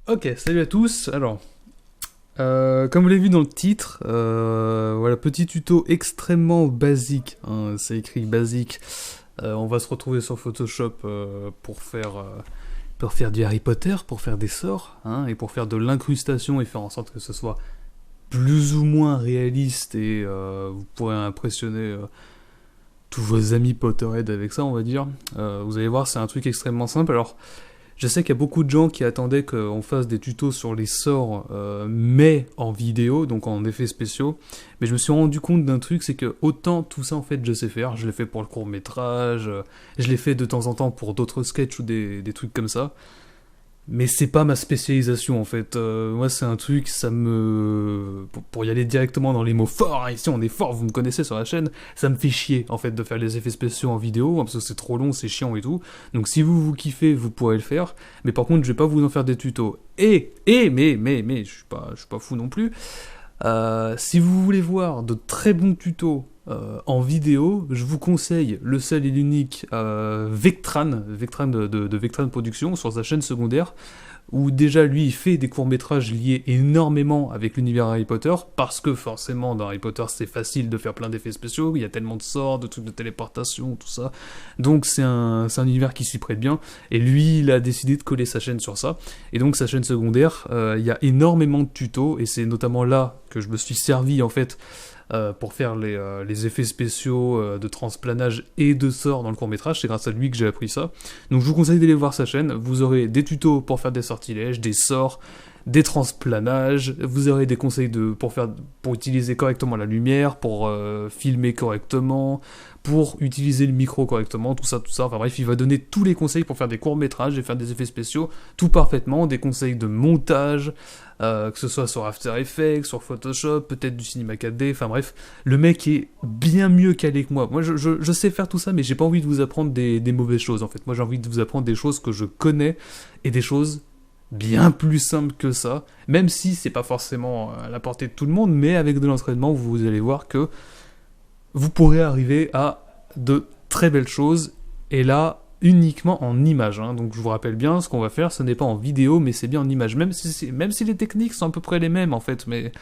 Ok, salut à tous. Alors, comme vous l'avez vu dans le titre, voilà, petit tuto extrêmement basique, hein, c'est écrit basique. On va se retrouver sur Photoshop pour faire du Harry Potter, pour faire des sorts, hein, et pour faire de l'incrustation et faire en sorte que ce soit plus ou moins réaliste et vous pourrez impressionner tous vos amis Potterhead avec ça, on va dire. Vous allez voir, c'est un truc extrêmement simple. Alors, je sais qu'il y a beaucoup de gens qui attendaient qu'on fasse des tutos sur les sorts, mais en vidéo, donc en effets spéciaux. Mais je me suis rendu compte d'un truc, c'est que autant tout ça en fait je sais faire, je l'ai fait pour le court métrage, je l'ai fait de temps en temps pour d'autres sketchs ou des trucs comme ça. Mais c'est pas ma spécialisation en fait. Moi c'est un truc, ça me... Pour y aller directement dans les mots forts, hein, ici on est fort, vous me connaissez sur la chaîne, ça me fait chier en fait de faire les effets spéciaux en vidéo, hein, parce que c'est trop long, c'est chiant et tout. Donc si vous kiffez, vous pourrez le faire. Mais par contre je vais pas vous en faire des tutos. Mais, je suis pas fou non plus. Si vous voulez voir de très bons tutos en vidéo, je vous conseille le seul et l'unique Vectran de Vectran Productions sur sa chaîne secondaire, où déjà lui il fait des courts-métrages liés énormément avec l'univers Harry Potter, parce que forcément dans Harry Potter c'est facile de faire plein d'effets spéciaux, il y a tellement de sorts, de trucs de téléportation, tout ça, donc c'est un univers qui s'y prête bien, et lui il a décidé de coller sa chaîne sur ça, et donc sa chaîne secondaire, il y a énormément de tutos, et c'est notamment là que je me suis servi en fait pour faire les effets spéciaux de transplanage et de sorts dans le court-métrage, c'est grâce à lui que j'ai appris ça. Donc je vous conseille d'aller voir sa chaîne, vous aurez des tutos pour faire des sortilèges, des sorts, des transplanages, vous aurez des conseils pour utiliser correctement la lumière, pour filmer correctement, pour utiliser le micro correctement, tout ça, enfin bref, il va donner tous les conseils pour faire des courts-métrages et faire des effets spéciaux, tout parfaitement, des conseils de montage, que ce soit sur After Effects, sur Photoshop, peut-être du cinéma 4D, enfin bref, le mec est bien mieux calé que moi. Moi je sais faire tout ça, mais j'ai pas envie de vous apprendre des mauvaises choses en fait. Moi j'ai envie de vous apprendre des choses que je connais et des choses bien plus simples que ça, même si c'est pas forcément à la portée de tout le monde, mais avec de l'entraînement, vous allez voir que vous pourrez arriver à de très belles choses, et là, uniquement en images, hein. Donc je vous rappelle bien, ce qu'on va faire, ce n'est pas en vidéo, mais c'est bien en images, même si les techniques sont à peu près les mêmes en fait, mais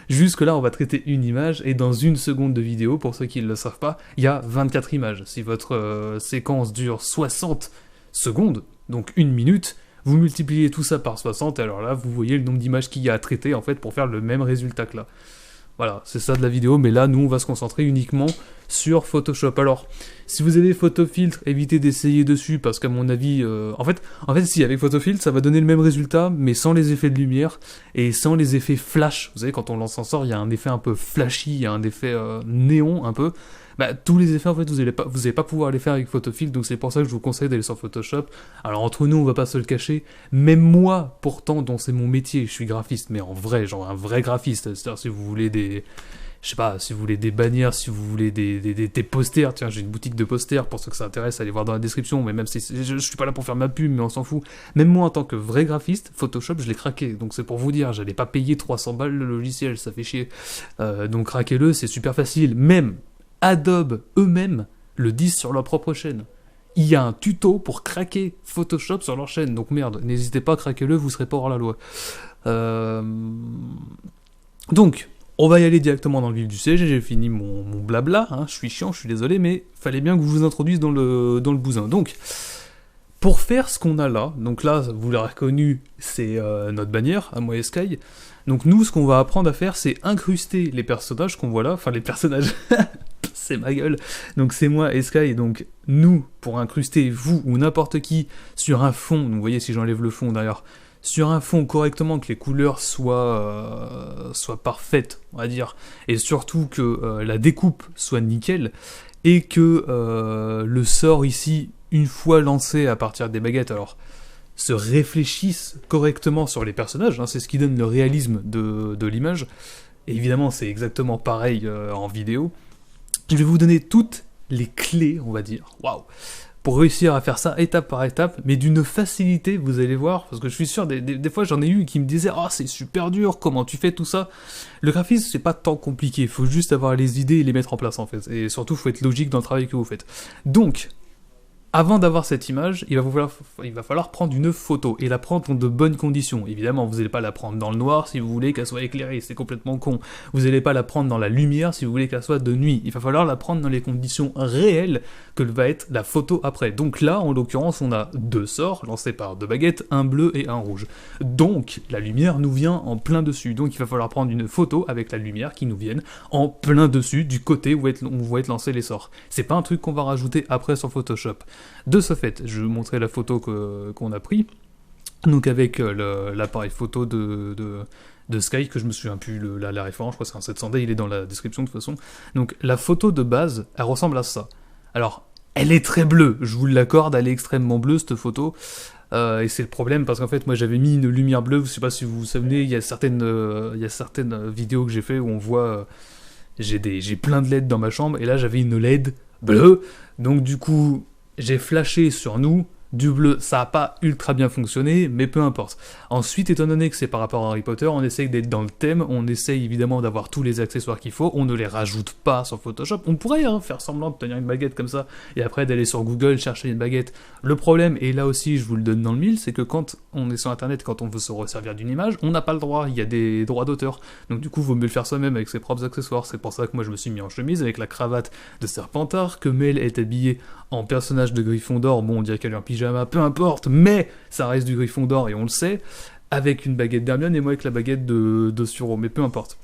jusque là on va traiter une image, et dans une seconde de vidéo, pour ceux qui ne le savent pas, il y a 24 images. Si votre séquence dure 60 secondes, donc une minute, vous multipliez tout ça par 60, et alors là vous voyez le nombre d'images qu'il y a à traiter en fait pour faire le même résultat que là. Voilà, c'est ça de la vidéo, mais là, nous, on va se concentrer uniquement sur Photoshop. Alors, si vous avez Photofiltre, évitez d'essayer dessus, parce qu'à mon avis, en fait, si, avec Photofiltre, ça va donner le même résultat, mais sans les effets de lumière, et sans les effets flash. Vous savez, quand on lance un sort, il y a un effet un peu flashy, il y a un effet néon, un peu. Bah, tous les effets, en fait, vous allez pas pouvoir les faire avec Photofiltre, donc c'est pour ça que je vous conseille d'aller sur Photoshop. Alors, entre nous, on va pas se le cacher, même moi, pourtant, dont c'est mon métier, je suis graphiste, mais en vrai, genre un vrai graphiste, c'est-à-dire si vous voulez je sais pas, si vous voulez des bannières, si vous voulez des posters, tiens, j'ai une boutique de posters, pour ceux que ça intéresse, allez voir dans la description, mais même si je suis pas là pour faire ma pub, mais on s'en fout. Même moi, en tant que vrai graphiste, Photoshop, je l'ai craqué, donc c'est pour vous dire, j'allais pas payer 300 balles le logiciel, ça fait chier. Donc craquez-le, c'est super facile, même Adobe eux-mêmes le disent sur leur propre chaîne. Il y a un tuto pour craquer Photoshop sur leur chaîne, donc merde, n'hésitez pas à craquer-le, vous serez pas hors la loi. Donc, on va y aller directement dans le vif du sujet, j'ai fini mon blabla, hein, je suis chiant, je suis désolé, mais fallait bien que je vous introduise dans le bousin. Donc, pour faire ce qu'on a là, donc là, vous l'aurez reconnu, c'est notre bannière, à moi et Sky. Donc nous, ce qu'on va apprendre à faire, c'est incruster les personnages qu'on voit là, enfin les personnages... c'est ma gueule. Donc c'est moi et Sky, donc nous, pour incruster vous ou n'importe qui sur un fond, donc vous voyez si j'enlève le fond d'ailleurs, sur un fond correctement, que les couleurs soient parfaites, on va dire, et surtout que la découpe soit nickel, et que le sort ici, une fois lancé à partir des baguettes, alors se réfléchisse correctement sur les personnages, hein, c'est ce qui donne le réalisme de l'image, et évidemment c'est exactement pareil en vidéo. Je vais vous donner toutes les clés, on va dire, waouh, pour réussir à faire ça étape par étape, mais d'une facilité, vous allez voir, parce que je suis sûr, des fois j'en ai eu qui me disaient « Ah, c'est super dur, comment tu fais tout ça ?» Le graphisme, c'est pas tant compliqué, il faut juste avoir les idées et les mettre en place, en fait, et surtout, il faut être logique dans le travail que vous faites. Donc, Avant d'avoir cette image, il va falloir prendre une photo et la prendre dans de bonnes conditions. Évidemment, vous n'allez pas la prendre dans le noir si vous voulez qu'elle soit éclairée, c'est complètement con. Vous n'allez pas la prendre dans la lumière si vous voulez qu'elle soit de nuit. Il va falloir la prendre dans les conditions réelles que va être la photo après. Donc là, en l'occurrence, on a 2 sorts lancés par 2 baguettes, un bleu et un rouge. Donc, la lumière nous vient en plein dessus. Donc, il va falloir prendre une photo avec la lumière qui nous vienne en plein dessus, du côté où vont être lancés les sorts. C'est pas un truc qu'on va rajouter après sur Photoshop. De ce fait, je vais vous montrer la photo qu'on a pris, donc avec l'appareil photo de Sky, que je me souviens plus la référence, je crois que c'est un 700D, il est dans la description de toute façon. Donc la photo de base, elle ressemble à ça. Alors, elle est très bleue, je vous l'accorde, elle est extrêmement bleue cette photo, et c'est le problème parce qu'en fait moi j'avais mis une lumière bleue, je sais pas si vous vous souvenez, il y a certaines vidéos que j'ai fait où on voit, j'ai plein de LED dans ma chambre, et là j'avais une LED bleue, donc du coup j'ai flashé sur nous du bleu, ça n'a pas ultra bien fonctionné, mais peu importe. Ensuite, étant donné que c'est par rapport à Harry Potter, on essaye d'être dans le thème, on essaye évidemment d'avoir tous les accessoires qu'il faut, on ne les rajoute pas sur Photoshop. On pourrait faire semblant de tenir une baguette comme ça, et après d'aller sur Google chercher une baguette. Le problème, et là aussi je vous le donne dans le mille, c'est que quand on est sur internet, quand on veut se resservir d'une image, on n'a pas le droit, il y a des droits d'auteur. Donc du coup, il vaut mieux le faire soi-même avec ses propres accessoires. C'est pour ça que moi je me suis mis en chemise avec la cravate de Serpentard, que Mel est habillée en personnage de Gryffondor, bon on dirait qu'elle est en pyjama, peu importe, mais ça reste du Gryffondor et on le sait, avec une baguette d'Hermione et moi avec la baguette de Suro, mais peu importe.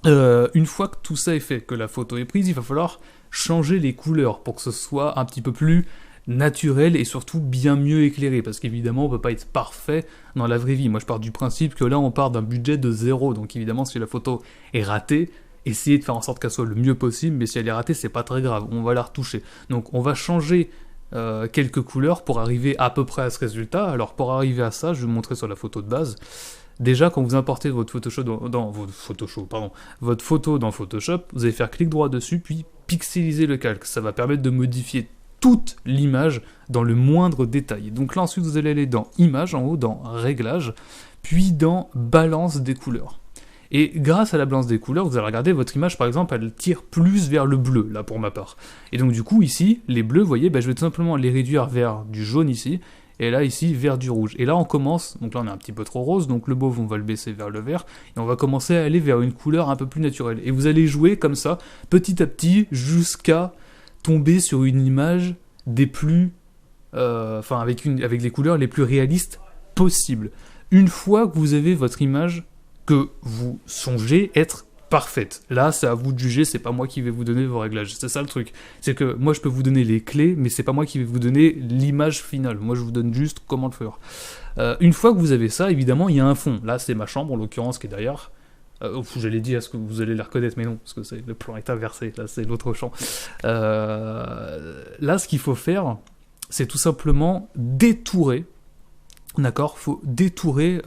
Une fois que tout ça est fait, que la photo est prise, il va falloir changer les couleurs pour que ce soit un petit peu plus naturel et surtout bien mieux éclairé, parce qu'évidemment on peut pas être parfait dans la vraie vie. Moi je pars du principe que là on part d'un budget de 0, donc évidemment si la photo est ratée, essayez de faire en sorte qu'elle soit le mieux possible, mais si elle est ratée, c'est pas très grave, on va la retoucher. Donc on va changer quelques couleurs pour arriver à peu près à ce résultat. Alors pour arriver à ça, je vais vous montrer sur la photo de base. Déjà, quand vous importez votre photo dans Photoshop, vous allez faire clic droit dessus, puis pixeliser le calque. Ça va permettre de modifier toute l'image dans le moindre détail. Donc là, ensuite, vous allez aller dans Images, en haut, dans Réglages, puis dans Balance des couleurs. Et grâce à la balance des couleurs, vous allez regarder votre image, par exemple, elle tire plus vers le bleu, là pour ma part. Et donc du coup, ici, les bleus, vous voyez, je vais tout simplement les réduire vers du jaune ici, et là, ici, vers du rouge. Et là, on commence, donc là, on est un petit peu trop rose, donc le mauve, on va le baisser vers le vert, et on va commencer à aller vers une couleur un peu plus naturelle. Et vous allez jouer comme ça, petit à petit, jusqu'à tomber sur une image des plus... avec les couleurs les plus réalistes possibles. Une fois que vous avez votre image que vous songez être parfaite. Là, c'est à vous de juger, c'est pas moi qui vais vous donner vos réglages. C'est ça le truc. C'est que moi, je peux vous donner les clés, mais c'est pas moi qui vais vous donner l'image finale. Moi, je vous donne juste comment le faire. Une fois que vous avez ça, évidemment, il y a un fond. Là, c'est ma chambre, en l'occurrence, qui est derrière. J'allais dire, est-ce que vous allez la reconnaître, mais non, parce que le plan est inversé. Là, c'est l'autre champ. Là, ce qu'il faut faire, c'est tout simplement détourer. D'accord, faut détourer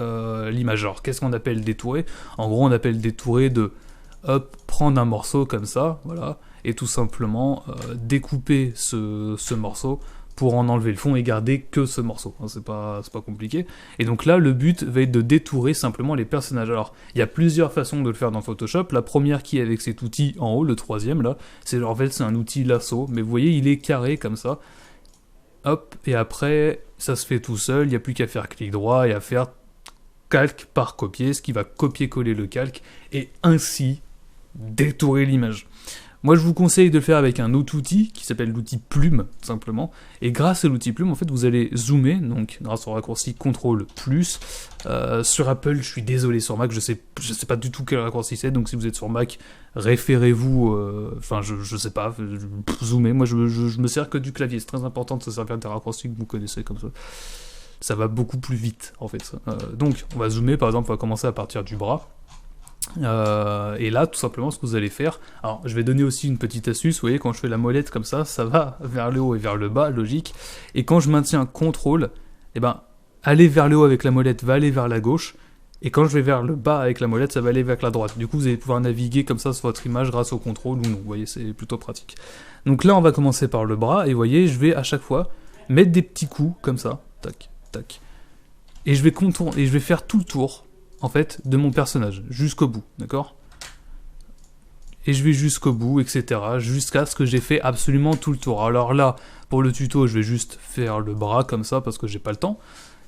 l'image. Alors, qu'est-ce qu'on appelle détourer ? En gros, on appelle détourer de prendre un morceau comme ça, voilà, et tout simplement découper ce morceau pour en enlever le fond et garder que ce morceau. C'est pas compliqué. Et donc là, le but va être de détourer simplement les personnages. Alors, il y a plusieurs façons de le faire dans Photoshop. La première qui est avec cet outil en haut, le troisième là, c'est un outil lasso, mais vous voyez, il est carré comme ça. Hop, et après, ça se fait tout seul, il n'y a plus qu'à faire clic droit et à faire calque par copier, ce qui va copier-coller le calque, et ainsi détourer l'image. Moi, je vous conseille de le faire avec un autre outil, qui s'appelle l'outil Plume, tout simplement, et grâce à l'outil Plume, en fait, vous allez zoomer, donc grâce au raccourci CTRL+, sur Apple, je suis désolé, sur Mac, je sais pas du tout quel raccourci c'est, donc si vous êtes sur Mac, référez-vous, je sais pas, zoomer, moi je me sers que du clavier, c'est très important de se servir des raccourcis que vous connaissez comme ça. Ça va beaucoup plus vite, en fait. Donc, on va zoomer, par exemple, on va commencer à partir du bras. Et là, tout simplement, ce que vous allez faire... Alors, je vais donner aussi une petite astuce. Vous voyez, quand je fais la molette comme ça va vers le haut et vers le bas, logique. Et quand je maintiens CTRL, aller vers le haut avec la molette va aller vers la gauche. Et quand je vais vers le bas avec la molette, ça va aller vers la droite. Du coup, vous allez pouvoir naviguer comme ça sur votre image grâce au CTRL ou non. Vous voyez, c'est plutôt pratique. Donc là, on va commencer par le bras. Et vous voyez, je vais à chaque fois mettre des petits coups comme ça. Tac, tac. Et je vais contourner, et je vais faire tout le tour, en fait, de mon personnage, jusqu'au bout, d'accord ? Et je vais jusqu'au bout, etc., jusqu'à ce que j'ai fait absolument tout le tour. Alors là, Pour le tuto, je vais juste faire le bras comme ça parce que j'ai pas le temps.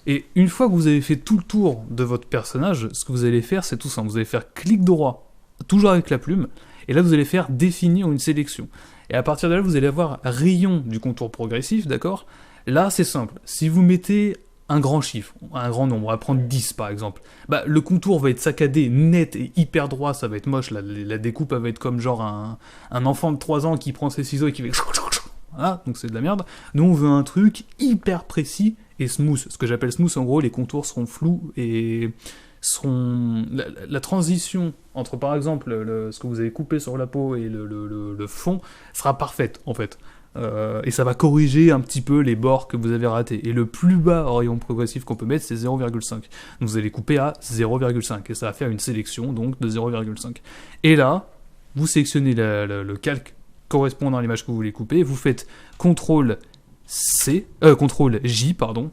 Et une fois que vous avez fait tout le tour de votre personnage, ce que vous allez faire, c'est tout simple. Vous allez faire clic droit, toujours avec la plume, et là vous allez faire définir une sélection. Et à partir de là, vous allez avoir rayon du contour progressif, d'accord? Là, c'est simple. Si vous mettez un grand chiffre, un grand nombre, on va prendre 10 par exemple, bah, le contour va être saccadé, net et hyper droit, ça va être moche, la découpe elle va être comme genre un enfant de 3 ans qui prend ses ciseaux et qui fait... Voilà, donc c'est de la merde. Nous on veut un truc hyper précis et smooth. Ce que j'appelle smooth, en gros, les contours seront flous et seront... La transition entre par exemple ce que vous avez coupé sur la peau et le fond sera parfaite en fait. Et ça va corriger un petit peu les bords que vous avez ratés. Et le plus bas rayon progressif qu'on peut mettre, c'est 0,5. Donc vous allez couper à 0,5 et ça va faire une sélection donc de 0,5. Et là, vous sélectionnez le calque correspondant à l'image que vous voulez couper, vous faites CTRL J, pardon.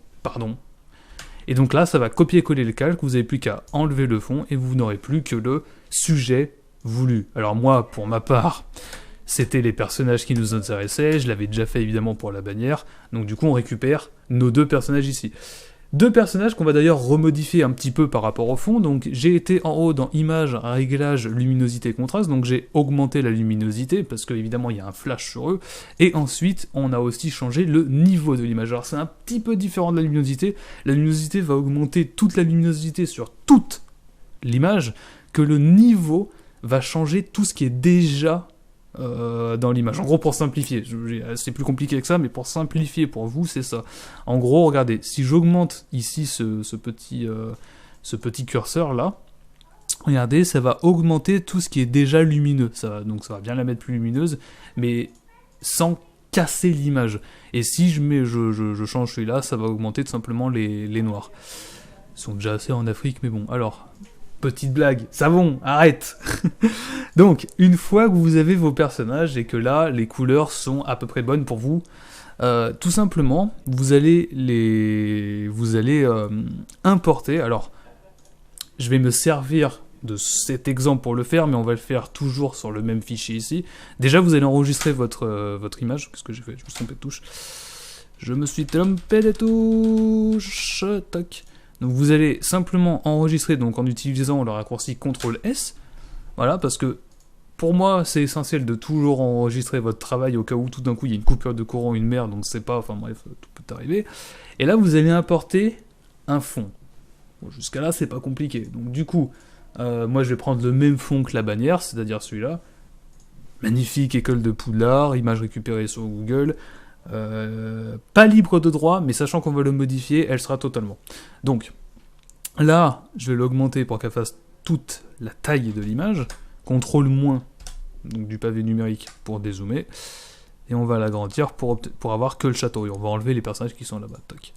Et donc là, ça va copier-coller le calque, vous n'avez plus qu'à enlever le fond et vous n'aurez plus que le sujet voulu. Alors moi, pour ma part, c'était les personnages qui nous intéressaient, je l'avais déjà fait évidemment pour la bannière, donc du coup on récupère nos 2 personnages ici. 2 personnages qu'on va d'ailleurs remodifier un petit peu par rapport au fond, donc j'ai été en haut dans Images, Réglage, Luminosité, Contraste, donc j'ai augmenté la luminosité, parce qu'évidemment il y a un flash sur eux, et ensuite on a aussi changé le niveau de l'image. Alors c'est un petit peu différent de la luminosité va augmenter toute la luminosité sur toute l'image, que le niveau va changer tout ce qui est déjà dans l'image. En gros, pour simplifier, c'est plus compliqué que ça, mais pour simplifier pour vous, c'est ça. En gros, regardez, si j'augmente ici ce petit curseur là, regardez, ça va augmenter tout ce qui est déjà lumineux. Donc ça va bien la mettre plus lumineuse, mais sans casser l'image. Et si je change celui-là, ça va augmenter tout simplement les noirs. Ils sont déjà assez en Afrique, mais bon. Alors, petite blague, savon, arrête. Donc, une fois que vous avez vos personnages et que là, les couleurs sont à peu près bonnes pour vous, tout simplement, vous allez importer. Alors, je vais me servir de cet exemple pour le faire, mais on va le faire toujours sur le même fichier ici. Déjà, vous allez enregistrer votre image. Qu'est-ce que j'ai fait? Je me suis trompé de touche. Je me suis trompé de touche. Tac. Donc vous allez simplement enregistrer donc en utilisant le raccourci CTRL-S. Voilà, parce que pour moi, c'est essentiel de toujours enregistrer votre travail au cas où tout d'un coup il y a une coupure de courant, une merde, on ne sait pas, enfin bref, tout peut arriver. Et là, vous allez importer un fond. Bon, jusqu'à là, c'est pas compliqué. Donc du coup, moi je vais prendre le même fond que la bannière, c'est-à-dire celui-là. Magnifique école de Poudlard, image récupérée sur Google. Pas libre de droit, mais sachant qu'on va le modifier, elle sera totalement. Donc, là, je vais l'augmenter pour qu'elle fasse toute la taille de l'image. CTRL-, donc du pavé numérique pour dézoomer. Et on va l'agrandir pour avoir que le château. Et on va enlever les personnages qui sont là-bas. Toc.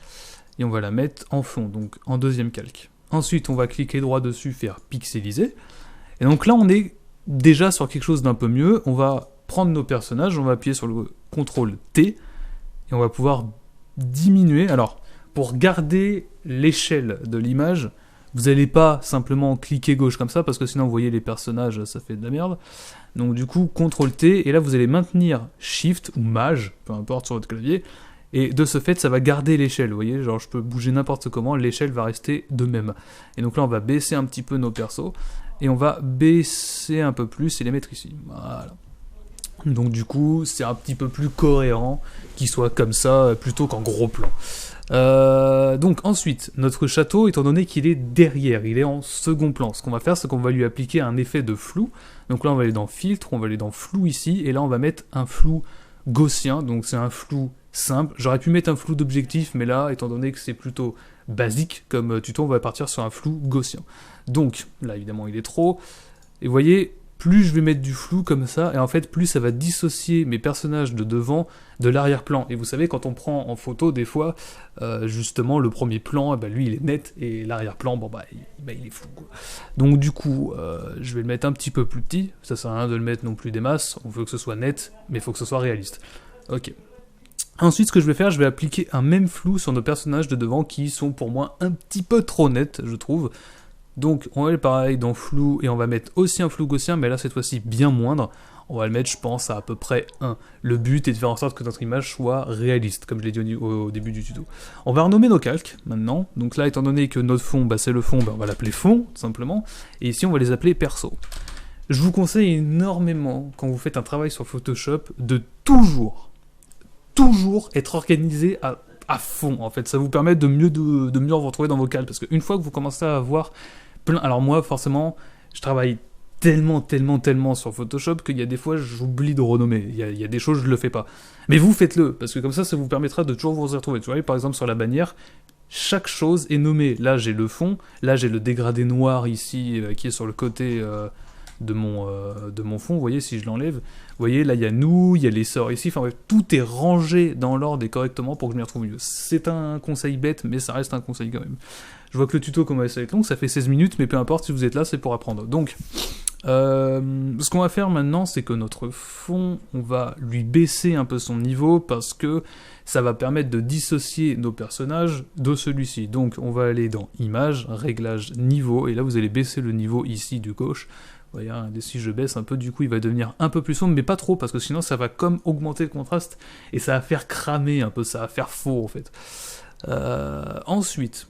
Et on va la mettre en fond, donc en deuxième calque. Ensuite, on va cliquer droit dessus, faire pixeliser. Et donc là, on est déjà sur quelque chose d'un peu mieux. On va prendre nos personnages, on va appuyer sur le CTRL-T. Et on va pouvoir diminuer. Alors, pour garder l'échelle de l'image, vous n'allez pas simplement cliquer gauche comme ça, parce que sinon, vous voyez les personnages, ça fait de la merde. Donc du coup, CTRL-T, et là, vous allez maintenir SHIFT ou MAJ, peu importe sur votre clavier, et de ce fait, ça va garder l'échelle, vous voyez, genre je peux bouger n'importe comment, l'échelle va rester de même. Et donc là, on va baisser un petit peu nos persos, et on va baisser un peu plus et les mettre ici. Voilà. Donc du coup, c'est un petit peu plus cohérent qu'il soit comme ça, plutôt qu'en gros plan. Donc ensuite, notre château, étant donné qu'il est derrière, il est en second plan, ce qu'on va faire, c'est qu'on va lui appliquer un effet de flou. Donc là, on va aller dans Filtre, on va aller dans Flou ici, et là, on va mettre un flou gaussien, donc c'est un flou simple. J'aurais pu mettre un flou d'objectif, mais là, étant donné que c'est plutôt basique comme tuto, on va partir sur un flou gaussien. Donc, là, évidemment, il est trop. Et vous voyez, plus je vais mettre du flou comme ça, et en fait, plus ça va dissocier mes personnages de devant de l'arrière-plan. Et vous savez, quand on prend en photo, des fois, justement, le premier plan, lui, il est net, et l'arrière-plan, il est flou, quoi. Donc, du coup, je vais le mettre un petit peu plus petit. Ça sert à rien de le mettre non plus des masses. On veut que ce soit net, mais il faut que ce soit réaliste. Ok. Ensuite, ce que je vais faire, je vais appliquer un même flou sur nos personnages de devant qui sont pour moi un petit peu trop nets, je trouve. Donc, on va aller pareil dans flou et on va mettre aussi un flou gaussien, mais là, cette fois-ci, bien moindre. On va le mettre, je pense, à peu près 1. Le but est de faire en sorte que notre image soit réaliste, comme je l'ai dit au début du tuto. On va renommer nos calques, maintenant. Donc là, étant donné que notre fond, c'est le fond, on va l'appeler fond, tout simplement. Et ici, on va les appeler perso. Je vous conseille énormément, quand vous faites un travail sur Photoshop, de toujours être organisé à fond, en fait. Ça vous permet de mieux vous retrouver dans vos calques. Parce qu'une fois que vous commencez à avoir plein... Alors moi, forcément, je travaille tellement sur Photoshop qu'il y a des fois, j'oublie de renommer. Il y a des choses, je le fais pas. Mais vous, faites-le, parce que comme ça vous permettra de toujours vous y retrouver. Tu vois, par exemple, sur la bannière, chaque chose est nommée. Là, j'ai le fond. Là, j'ai le dégradé noir ici, qui est sur le côté... de mon fond, vous voyez, si je l'enlève, vous voyez, là il y a nous, il y a les sorts ici, enfin bref, tout est rangé dans l'ordre et correctement pour que je m'y retrouve mieux. C'est un conseil bête, mais ça reste un conseil quand même. Je vois que le tuto commence à être long, ça fait 16 minutes, mais peu importe, si vous êtes là, c'est pour apprendre. Donc, ce qu'on va faire maintenant, c'est que notre fond, on va lui baisser un peu son niveau, parce que ça va permettre de dissocier nos personnages de celui-ci. Donc, on va aller dans Images, Réglages, Niveau, et là vous allez baisser le niveau ici du gauche. Vous voyez, si je baisse un peu, du coup, il va devenir un peu plus sombre, mais pas trop, parce que sinon, ça va comme augmenter le contraste, et ça va faire cramer un peu, ça va faire faux, en fait. Ensuite,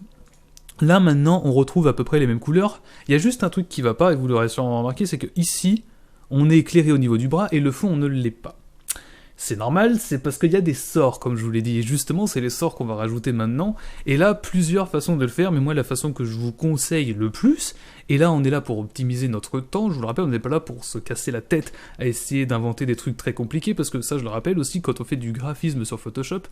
là, maintenant, on retrouve à peu près les mêmes couleurs. Il y a juste un truc qui va pas, et vous l'aurez sûrement remarqué, c'est que ici, on est éclairé au niveau du bras, et le fond, on ne l'est pas. C'est normal, c'est parce qu'il y a des sorts, comme je vous l'ai dit, et justement, c'est les sorts qu'on va rajouter maintenant, et là, plusieurs façons de le faire, mais moi, la façon que je vous conseille le plus, et là, on est là pour optimiser notre temps, je vous le rappelle, on n'est pas là pour se casser la tête à essayer d'inventer des trucs très compliqués, parce que ça, je le rappelle aussi, quand on fait du graphisme sur Photoshop,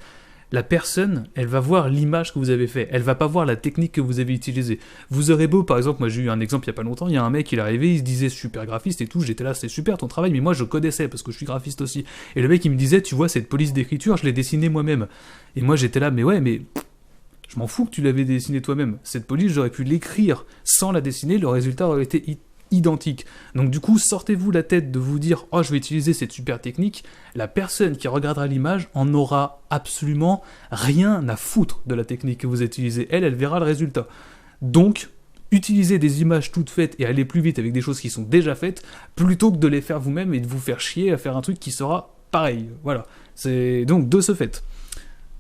la personne, elle va voir l'image que vous avez fait, elle va pas voir la technique que vous avez utilisée. Vous aurez beau, par exemple, moi j'ai eu un exemple il y a pas longtemps, il y a un mec, il est arrivé, il se disait super graphiste et tout, j'étais là, c'est super ton travail, mais moi je connaissais, parce que je suis graphiste aussi. Et le mec il me disait, tu vois cette police d'écriture, je l'ai dessinée moi-même. Et moi j'étais là, mais ouais, mais... je m'en fous que tu l'avais dessinée toi-même. Cette police, j'aurais pu l'écrire sans la dessiner, le résultat aurait été identique. Donc du coup, sortez-vous la tête de vous dire « Oh, je vais utiliser cette super technique », la personne qui regardera l'image en aura absolument rien à foutre de la technique que vous utilisez. Elle verra le résultat. Donc, utilisez des images toutes faites et aller plus vite avec des choses qui sont déjà faites, plutôt que de les faire vous-même et de vous faire chier à faire un truc qui sera pareil. Voilà. C'est donc de ce fait.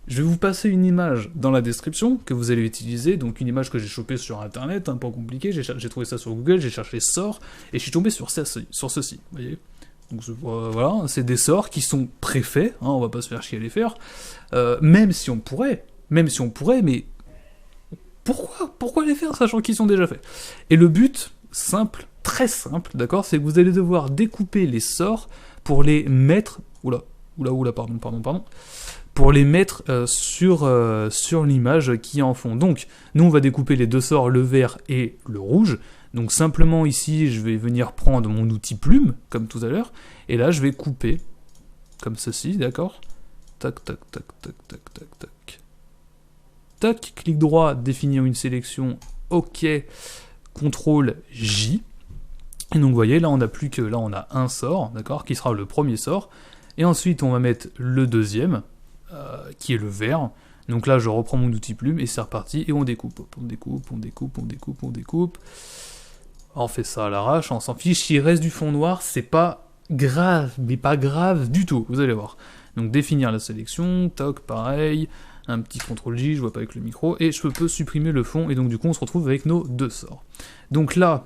Je vais vous passer une image dans la description que vous allez utiliser, donc une image que j'ai chopée sur internet, pas compliqué, j'ai trouvé ça sur Google, j'ai cherché sorts, et je suis tombé sur ceci, vous voyez. Donc voilà, c'est des sorts qui sont préfaits, on va pas se faire chier à les faire, même si on pourrait, mais pourquoi les faire sachant qu'ils sont déjà faits? Et le but, simple, très simple, d'accord, c'est que vous allez devoir découper les sorts pour les mettre, pardon, pour les mettre sur l'image qui est en fond. Donc, nous, on va découper les deux sorts, le vert et le rouge. Donc, simplement, ici, je vais venir prendre mon outil plume, comme tout à l'heure, et là, je vais couper, comme ceci, d'accord? Tac, tac, tac, tac, tac, tac, tac. Tac, clic droit, définir une sélection, OK, CTRL J. Et donc, vous voyez, là, on n'a plus que, là, on a un sort, d'accord, qui sera le premier sort. Et ensuite, on va mettre le deuxième, qui est le vert. Donc là, je reprends mon outil plume et c'est reparti. Et on découpe. On découpe. On fait ça à l'arrache, on s'en fiche. S'il reste du fond noir, c'est pas grave, mais pas grave du tout. Vous allez voir. Donc définir la sélection, toc, pareil. Un petit CTRL J, je vois pas avec le micro. Et je peux supprimer le fond. Et donc du coup, on se retrouve avec nos deux sorts. Donc là,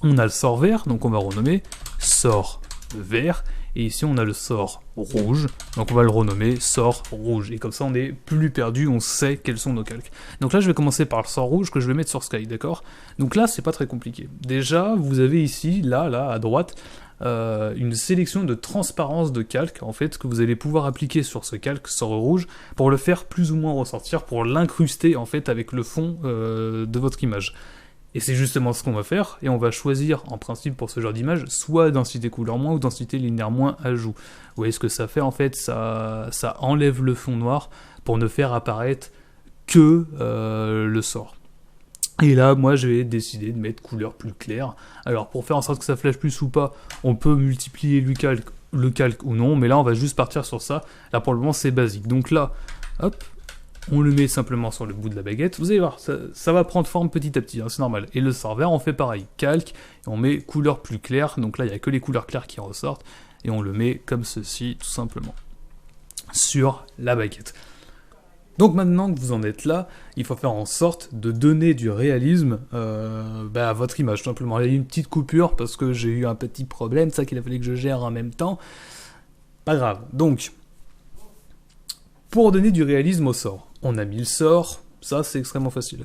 on a le sort vert. Donc on va renommer sort vert. Et ici, on a le sort rouge, donc on va le renommer sort rouge. Et comme ça, on n'est plus perdu, on sait quels sont nos calques. Donc là, je vais commencer par le sort rouge que je vais mettre sur Sky, d'accord? Donc là, c'est pas très compliqué. Déjà, vous avez ici, là, à droite, une sélection de transparence de calque, en fait, que vous allez pouvoir appliquer sur ce calque sort rouge pour le faire plus ou moins ressortir, pour l'incruster, en fait, avec le fond de votre image. Et c'est justement ce qu'on va faire, et on va choisir, en principe, pour ce genre d'image, soit densité couleur moins ou densité linéaire moins ajout. Vous voyez ce que ça fait, en fait, ça enlève le fond noir pour ne faire apparaître que le sort. Et là, moi, je vais décider de mettre couleur plus claire. Alors, pour faire en sorte que ça flash plus ou pas, on peut multiplier le calque ou non, mais là, on va juste partir sur ça. Là, pour le moment, c'est basique. Donc là, hop, on le met simplement sur le bout de la baguette. Vous allez voir, ça va prendre forme petit à petit, hein, c'est normal. Et le sort vert, on fait pareil, calque, et on met couleur plus claire. Donc là, il n'y a que les couleurs claires qui ressortent. et on le met comme ceci, tout simplement, sur la baguette. Donc maintenant que vous en êtes là, il faut faire en sorte de donner du réalisme à votre image, tout simplement. Il y a eu une petite coupure parce que j'ai eu un petit problème, ça qu'il a fallu que je gère en même temps. Pas grave. Donc, pour donner du réalisme au sort, on a mis le sort, ça c'est extrêmement facile.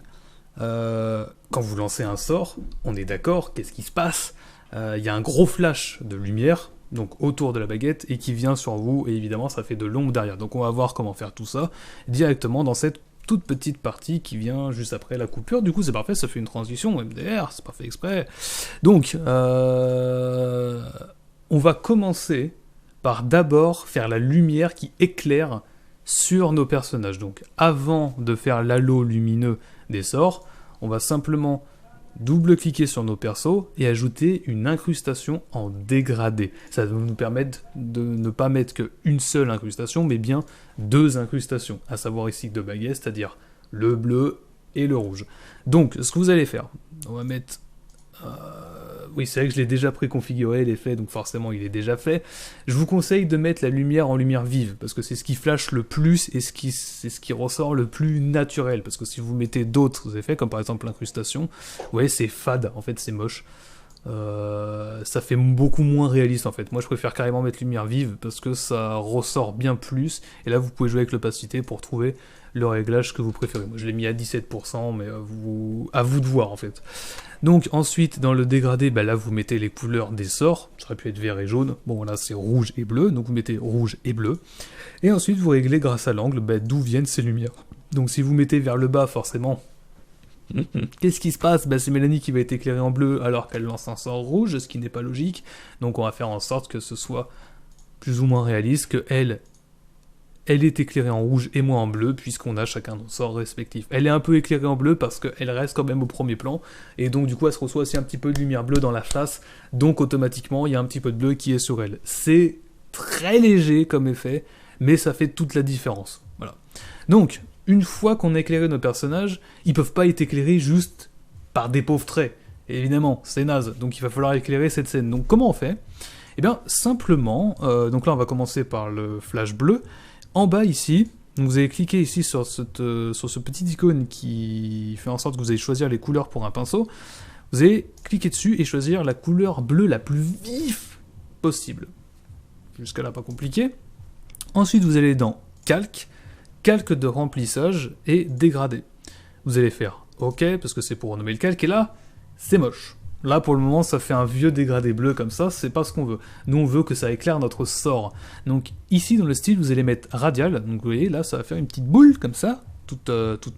Quand vous lancez un sort, on est d'accord, qu'est-ce qui se passe ? Il y a un gros flash de lumière, donc autour de la baguette, et qui vient sur vous, et évidemment ça fait de l'ombre derrière. Donc on va voir comment faire tout ça directement dans cette toute petite partie qui vient juste après la coupure. Du coup c'est parfait, ça fait une transition MDR, c'est pas fait exprès. Donc on va commencer par d'abord faire la lumière qui éclaire sur nos personnages. Donc avant de faire l'halo lumineux des sorts, on va simplement double-cliquer sur nos persos et ajouter une incrustation en dégradé. Ça va nous permettre de ne pas mettre qu'une seule incrustation, mais bien 2 incrustations, à savoir ici 2 baguettes, c'est-à-dire le bleu et le rouge. Donc, ce que vous allez faire, on va mettre... Oui, c'est vrai que je l'ai déjà préconfiguré, l'effet, donc forcément il est déjà fait. Je vous conseille de mettre la lumière en lumière vive, parce que c'est ce qui flash le plus et c'est ce qui ressort le plus naturel. Parce que si vous mettez d'autres effets, comme par exemple l'incrustation, vous voyez, c'est fade, en fait c'est moche. Ça fait beaucoup moins réaliste en fait. Moi je préfère carrément mettre lumière vive, parce que ça ressort bien plus, et là vous pouvez jouer avec l'opacité pour trouver le réglage que vous préférez. Moi je l'ai mis à 17%, mais à vous de voir en fait. Donc ensuite dans le dégradé, là vous mettez les couleurs des sorts, ça aurait pu être vert et jaune, bon là c'est rouge et bleu, donc vous mettez rouge et bleu, et ensuite vous réglez grâce à l'angle d'où viennent ces lumières. Donc si vous mettez vers le bas forcément, qu'est-ce qui se passe ? C'est Mélanie qui va être éclairée en bleu alors qu'elle lance un sort rouge, ce qui n'est pas logique, donc on va faire en sorte que ce soit plus ou moins réaliste, que elle est éclairée en rouge et moi en bleu, puisqu'on a chacun nos sorts respectifs. Elle est un peu éclairée en bleu parce qu'elle reste quand même au premier plan, et donc du coup elle se reçoit aussi un petit peu de lumière bleue dans la face, donc automatiquement il y a un petit peu de bleu qui est sur elle. C'est très léger comme effet, mais ça fait toute la différence. Voilà. Donc, une fois qu'on a éclairé nos personnages, ils peuvent pas être éclairés juste par des pauvres traits. Et évidemment, c'est naze, donc il va falloir éclairer cette scène. Donc comment on fait ? Eh bien, simplement, donc là on va commencer par le flash bleu. En bas ici, vous allez cliquer ici sur ce petit icône qui fait en sorte que vous allez choisir les couleurs pour un pinceau. Vous allez cliquer dessus et choisir la couleur bleue la plus vive possible. Jusqu'à là, pas compliqué. Ensuite, vous allez dans calque de remplissage et dégradé. Vous allez faire OK, parce que c'est pour renommer le calque, et là, c'est moche. Là, pour le moment, ça fait un vieux dégradé bleu comme ça, c'est pas ce qu'on veut. Nous, on veut que ça éclaire notre sort. Donc, ici, dans le style, vous allez mettre radial. Donc, vous voyez, là, ça va faire une petite boule, comme ça, toute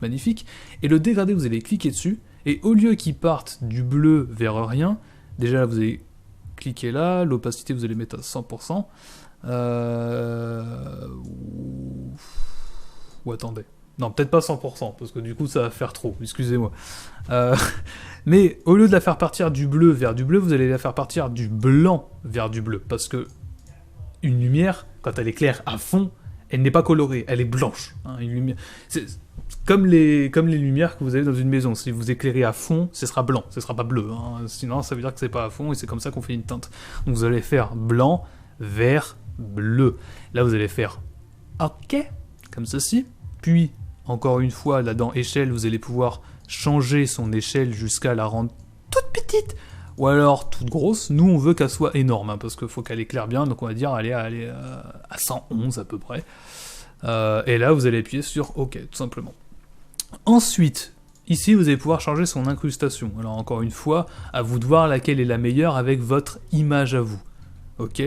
magnifique. Et le dégradé, vous allez cliquer dessus. Et au lieu qu'il parte du bleu vers rien, déjà, là, vous allez cliquer là. L'opacité, vous allez mettre à 100%. Ou attendez. Non, peut-être pas 100%, parce que du coup, ça va faire trop. Excusez-moi. Mais au lieu de la faire partir du bleu vers du bleu, vous allez la faire partir du blanc vers du bleu. Parce que une lumière, quand elle éclaire à fond, elle n'est pas colorée, elle est blanche. Hein, une lumière... C'est comme les lumières que vous avez dans une maison. Si vous éclairez à fond, ce sera blanc, ce sera pas bleu. Hein. Sinon, ça veut dire que c'est pas à fond, et c'est comme ça qu'on fait une teinte. Donc vous allez faire blanc, vert, bleu. Là, vous allez faire OK, comme ceci. Puis, encore une fois, là dans échelle, vous allez pouvoir changer son échelle jusqu'à la rendre toute petite, ou alors toute grosse. Nous, on veut qu'elle soit énorme, hein, parce qu'il faut qu'elle éclaire bien, donc on va dire aller à 111 à peu près. Et là, vous allez appuyer sur OK, tout simplement. Ensuite, ici, vous allez pouvoir changer son incrustation. Alors, encore une fois, à vous de voir laquelle est la meilleure avec votre image à vous. OK ?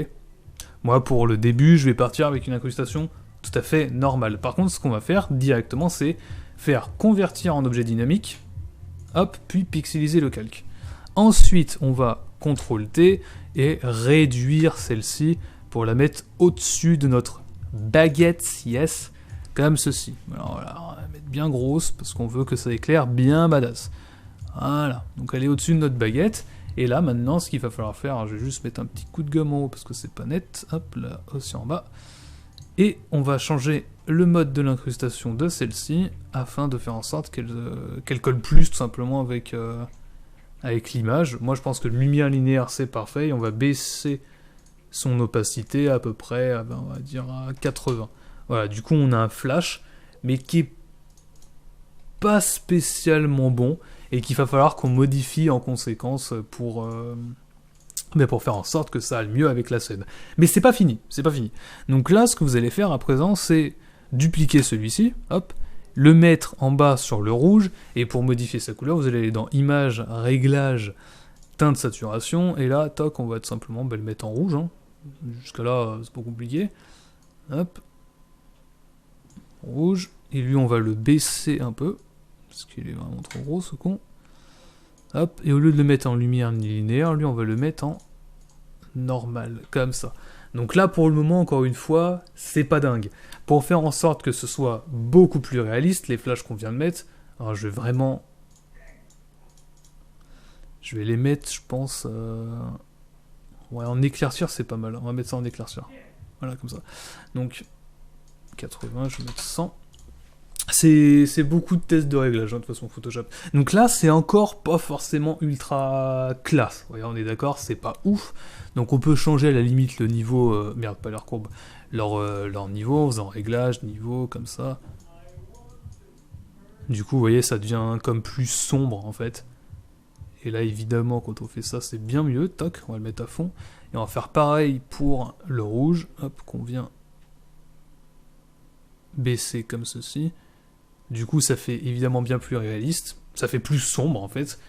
Moi, pour le début, je vais partir avec une incrustation tout à fait normale. Par contre, ce qu'on va faire directement, c'est faire convertir en objet dynamique, hop, puis pixeliser le calque. Ensuite, on va CTRL-T et réduire celle-ci pour la mettre au-dessus de notre baguette, yes, comme ceci. Alors voilà, on va la mettre bien grosse parce qu'on veut que ça éclaire bien badass. Voilà, donc elle est au-dessus de notre baguette. Et là, maintenant, ce qu'il va falloir faire, je vais juste mettre un petit coup de gomme en haut parce que c'est pas net. Hop, là aussi en bas. Et on va changer le mode de l'incrustation de celle-ci afin de faire en sorte qu'elle colle plus tout simplement avec l'image. Moi, je pense que lumière linéaire, c'est parfait. Et on va baisser son opacité à peu près, on va dire à 80. Voilà, du coup on a un flash, mais qui est pas spécialement bon, et qu'il va falloir qu'on modifie en conséquence pour faire en sorte que ça aille mieux avec la scène. Mais c'est pas fini. Donc là, ce que vous allez faire à présent, c'est dupliquer celui-ci, hop, le mettre en bas sur le rouge, et pour modifier sa couleur, vous allez aller dans Images, Réglages, Teinte, Saturation, et là, toc, on va tout simplement le mettre en rouge. Hein. Jusqu'à là, c'est pas compliqué. Hop. Rouge. Et lui, on va le baisser un peu, parce qu'il est vraiment trop gros, ce con. Hop, et au lieu de le mettre en lumière linéaire, lui on va le mettre en normal, comme ça. Donc là pour le moment, encore une fois, c'est pas dingue. Pour faire en sorte que ce soit beaucoup plus réaliste, les flashs qu'on vient de mettre, alors je vais les mettre, je pense... Ouais, en éclaircir c'est pas mal, on va mettre ça en éclaircir. Voilà, comme ça. Donc, 80, je vais mettre 100. C'est beaucoup de tests de réglage, hein, de toute façon, Photoshop. Donc là, c'est encore pas forcément ultra classe. Voyez, on est d'accord, c'est pas ouf. Donc on peut changer à la limite le niveau... merde, pas leur courbe. Leur niveau, en faisant réglage, niveau, comme ça. Du coup, vous voyez, ça devient comme plus sombre, en fait. Et là, évidemment, quand on fait ça, c'est bien mieux. Toc, on va le mettre à fond. Et on va faire pareil pour le rouge. Hop, qu'on vient baisser comme ceci. Du coup, ça fait évidemment bien plus réaliste. Ça fait plus sombre, en fait.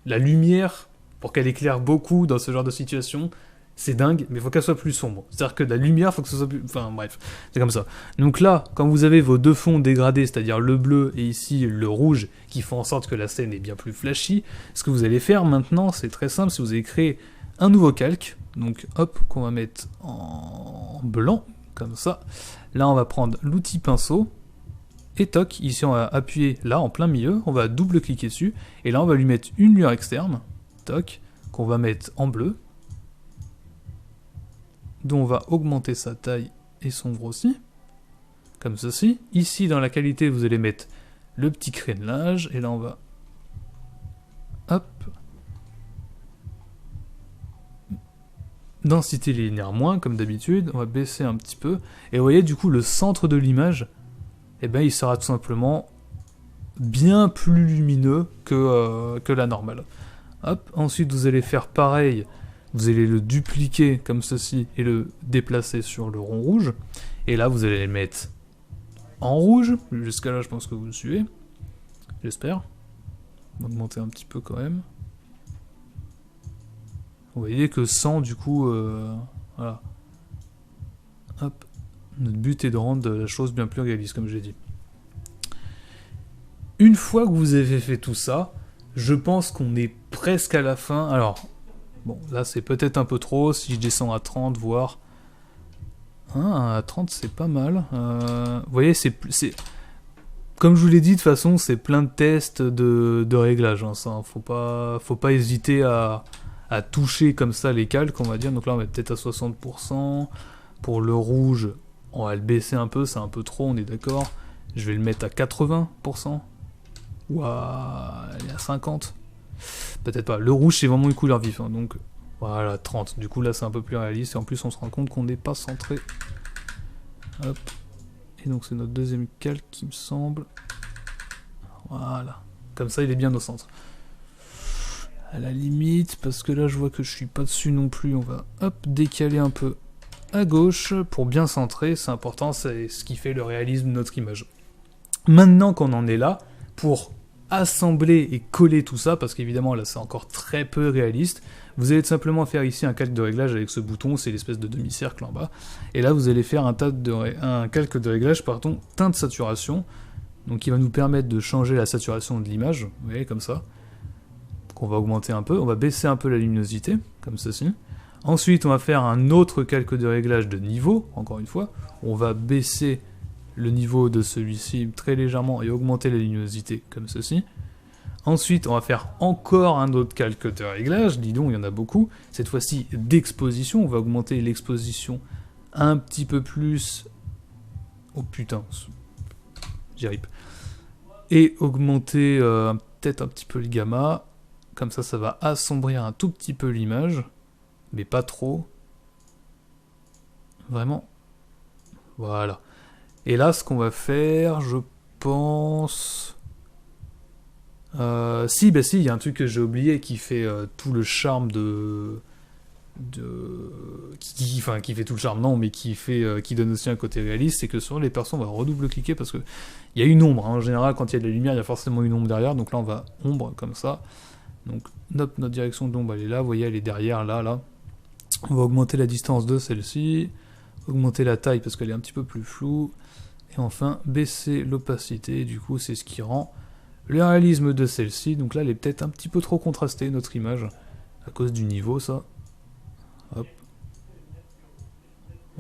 La lumière, pour qu'elle éclaire beaucoup dans ce genre de situation, c'est dingue, mais il faut qu'elle soit plus sombre. C'est-à-dire que la lumière, il faut que ce soit plus... Enfin, bref, c'est comme ça. Donc là, quand vous avez vos deux fonds dégradés, c'est-à-dire le bleu et ici le rouge, qui font en sorte que la scène est bien plus flashy, ce que vous allez faire maintenant, c'est très simple, c'est vous allez créer un nouveau calque. Donc, hop, qu'on va mettre en blanc, comme ça. Là, on va prendre l'outil pinceau. Et toc, ici on va appuyer là en plein milieu, on va double-cliquer dessus, et là on va lui mettre une lueur externe, toc, qu'on va mettre en bleu, dont on va augmenter sa taille et son grossi, comme ceci. Ici dans la qualité vous allez mettre le petit crénelage, et là on va, hop, densité linéaire moins, comme d'habitude, on va baisser un petit peu, et vous voyez du coup le centre de l'image, eh ben, il sera tout simplement bien plus lumineux que la normale. Hop, ensuite vous allez faire pareil, vous allez le dupliquer comme ceci et le déplacer sur le rond rouge. Et là vous allez le mettre en rouge, jusqu'à là je pense que vous me suivez, j'espère. On va augmenter un petit peu quand même. Vous voyez que sans du coup, voilà. Hop. Notre but est de rendre la chose bien plus réaliste, comme j'ai dit. Une fois que vous avez fait tout ça, je pense qu'on est presque à la fin. Alors, bon, là c'est peut-être un peu trop, si je descends à 30, voire... à 30 c'est pas mal. Vous voyez, c'est... Comme je vous l'ai dit, de toute façon, c'est plein de tests de réglage. Hein, ça, faut pas hésiter à toucher comme ça les calques, on va dire. Donc là, on va être peut-être à 60%. Pour le rouge... On va le baisser un peu, c'est un peu trop, on est d'accord. Je vais le mettre à 80%. Ou à 50%. Peut-être pas. Le rouge, c'est vraiment une couleur vive. Hein, donc, voilà, 30. Du coup, là, c'est un peu plus réaliste. Et en plus, on se rend compte qu'on n'est pas centré. Hop. Et donc, c'est notre deuxième calque, qui me semble. Voilà. Comme ça, il est bien au centre. À la limite, parce que là, je vois que je suis pas dessus non plus. On va, hop, décaler un peu à gauche pour bien centrer, c'est important, c'est ce qui fait le réalisme de notre image. Maintenant qu'on en est là, pour assembler et coller tout ça, parce qu'évidemment là c'est encore très peu réaliste, vous allez tout simplement faire ici un calque de réglage avec ce bouton, c'est l'espèce de demi-cercle en bas, et là vous allez faire un calque de réglage, pardon, teinte saturation, donc qui va nous permettre de changer la saturation de l'image, vous voyez comme ça, qu'on va augmenter un peu, on va baisser un peu la luminosité, comme ceci. Ensuite, on va faire un autre calque de réglage de niveau, encore une fois. On va baisser le niveau de celui-ci très légèrement et augmenter la luminosité, comme ceci. Ensuite, on va faire encore un autre calque de réglage, dis donc, il y en a beaucoup. Cette fois-ci, d'exposition, on va augmenter l'exposition un petit peu plus... Oh putain, j'y arrive. Et augmenter peut-être un petit peu le gamma. Comme ça va assombrir un tout petit peu l'image. Mais pas trop. Vraiment. Voilà. Et là, ce qu'on va faire, je pense... si, il y a un truc que j'ai oublié qui fait tout le charme qui fait tout le charme, non, mais qui donne aussi un côté réaliste, c'est que sur les persos, on va redouble-cliquer parce que il y a une ombre, hein. En général, quand il y a de la lumière, il y a forcément une ombre derrière, donc là, on va ombre comme ça. Donc, notre direction de l'ombre, elle est là, vous voyez, elle est derrière, là. On va augmenter la distance de celle-ci, augmenter la taille parce qu'elle est un petit peu plus floue, et enfin, baisser l'opacité, du coup, c'est ce qui rend le réalisme de celle-ci. Donc là, elle est peut-être un petit peu trop contrastée, notre image, à cause du niveau, ça. Hop.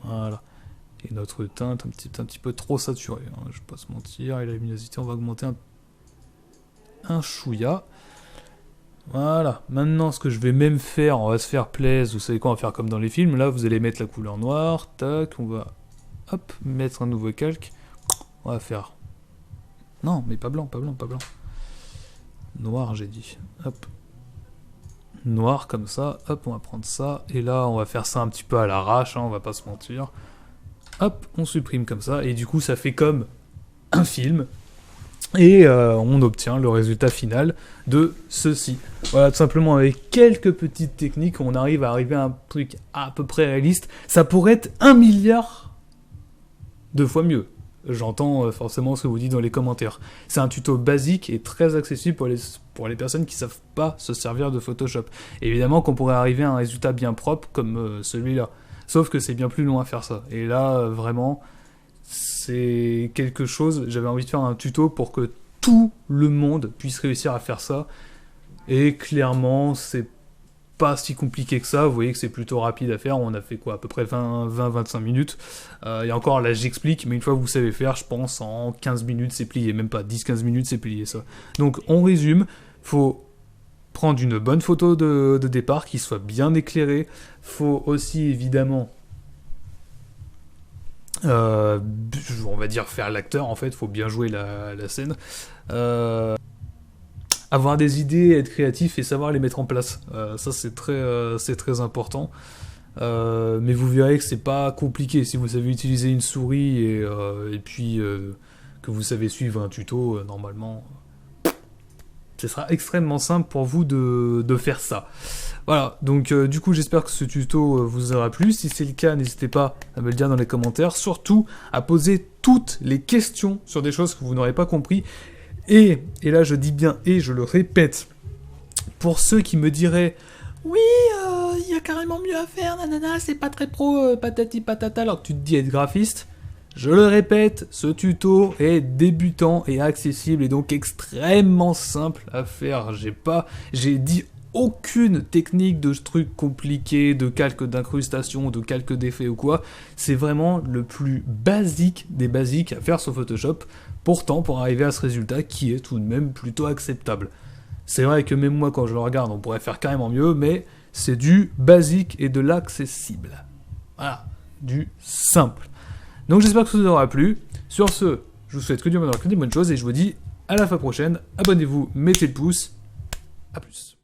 Voilà. Et notre teinte, un petit peu trop saturée, hein, je vais pas se mentir. Et la luminosité, on va augmenter un chouïa. Voilà. Maintenant, ce que je vais même faire, on va se faire plaisir. Vous savez quoi, on va faire comme dans les films. Là, vous allez mettre la couleur noire. Tac, on va, hop, mettre un nouveau calque. On va faire... Non, mais pas blanc. Noir, j'ai dit. Hop. Noir comme ça, hop, on va prendre ça, et là on va faire ça un petit peu à l'arrache, hein, on va pas se mentir. Hop, on supprime comme ça, et du coup ça fait comme un film, et on obtient le résultat final de ceci. Voilà, tout simplement avec quelques petites techniques, on arrive à un truc à peu près réaliste. Ça pourrait être 1 milliard de fois mieux. J'entends forcément ce que vous dites dans les commentaires. C'est un tuto basique et très accessible pour les personnes qui savent pas se servir de Photoshop. Et évidemment qu'on pourrait arriver à un résultat bien propre comme celui-là. Sauf que c'est bien plus long à faire ça. Et là, vraiment, c'est quelque chose... J'avais envie de faire un tuto pour que tout le monde puisse réussir à faire ça. Et clairement, c'est pas si compliqué que ça, vous voyez que c'est plutôt rapide à faire, on a fait quoi, à peu près 20-25 minutes, et encore là j'explique, mais une fois que vous savez faire, je pense en 15 minutes c'est plié, même pas 10-15 minutes c'est plié ça. Donc on résume, faut prendre une bonne photo de départ, qui soit bien éclairée, faut aussi évidemment, on va dire faire l'acteur en fait, faut bien jouer la scène, avoir des idées, être créatif et savoir les mettre en place. Ça, c'est très important. Mais vous verrez que c'est pas compliqué. Si vous savez utiliser une souris et puis que vous savez suivre un tuto, normalement, ce sera extrêmement simple pour vous de faire ça. Voilà, donc du coup, j'espère que ce tuto vous aura plu. Si c'est le cas, n'hésitez pas à me le dire dans les commentaires. Surtout, à poser toutes les questions sur des choses que vous n'aurez pas compris. Et là je dis bien et je le répète, pour ceux qui me diraient oui, il y a carrément mieux à faire, nanana, c'est pas très pro, patati patata, alors que tu te dis être graphiste, je le répète, ce tuto est débutant et accessible et donc extrêmement simple à faire. J'ai dit aucune technique de truc compliqué, de calque d'incrustation, de calque d'effet ou quoi. C'est vraiment le plus basique des basiques à faire sur Photoshop. Pourtant, pour arriver à ce résultat qui est tout de même plutôt acceptable. C'est vrai que même moi, quand je le regarde, on pourrait faire carrément mieux, mais c'est du basique et de l'accessible. Voilà, du simple. Donc j'espère que ça vous aura plu. Sur ce, je vous souhaite que du bonheur, que des bonnes choses, et je vous dis à la fois prochaine. Abonnez-vous, mettez le pouce. A plus.